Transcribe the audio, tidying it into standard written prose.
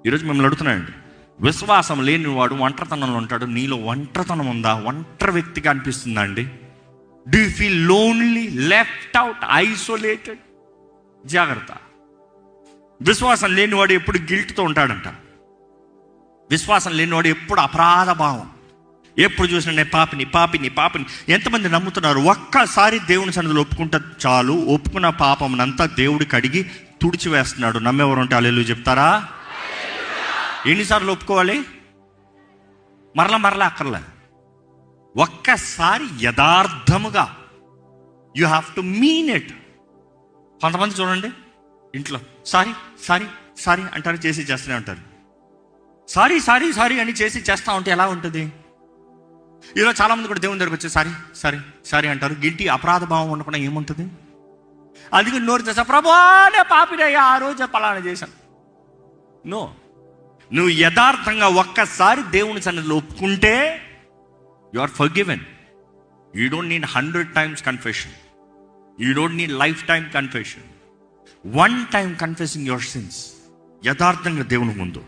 ఈరోజు మిమ్మల్ని అడుగుతున్నానండి, విశ్వాసం లేనివాడు ఒంటరితనంలో ఉంటాడు. నీలో ఒంటరితనం ఉందా? ఒంటరి వ్యక్తిగా అనిపిస్తుందా అండి? Do you feel lonely, left out, isolated? జాగ్రత్త. విశ్వాసం లేనివాడు ఎప్పుడు గిల్ట్తో ఉంటాడంట. విశ్వాసం లేనివాడు ఎప్పుడు అపరాధ భావం, ఎప్పుడు చూసినా నేను పాపిని పాపిని పాపిని. ఎంతమంది నమ్ముతున్నారు? ఒక్కసారి దేవుని సన్నిధిలో ఒప్పుకుంటే చాలు, ఒప్పుకున్న పాపంనంతా దేవుడు కడిగి తుడిచివేస్తున్నాడు. నమ్మేవారు ఉంటే హల్లెలూయా చెప్తారా? ఎన్నిసార్లు ఒప్పుకోవాలి? మరలా అక్కర్లే. ఒక్కసారి యథార్థముగా you have to mean it. కొంతమంది చూడండి, ఇంట్లో సారీ సారీ సారీ అంటారు, చేసి చేస్తూనే ఉంటారు. సారీ సారీ సారీ అని చేసి చేస్తూ ఉంటే ఎలా ఉంటుంది? ఈరోజు చాలామంది కూడా దేవుని దగ్గరకు వచ్చి సారీ సారీ సారీ అంటారు. గిల్టీ, అపరాధ భావం ఉండకుండా ఏముంటుంది? అందుకే నోరు చేసా, ప్రభానే పాపినయ్యా, ఆ రోజు పలానా చేశాను. నో, నువ్వు యథార్థంగా ఒక్కసారి దేవుని సన్నిధిలో ఒప్పుకుంటే you are forgiven. You don't need 100 times confession. You don't need lifetime confession. 1 time confessing your sins, యథార్థంగా దేవుని ముందు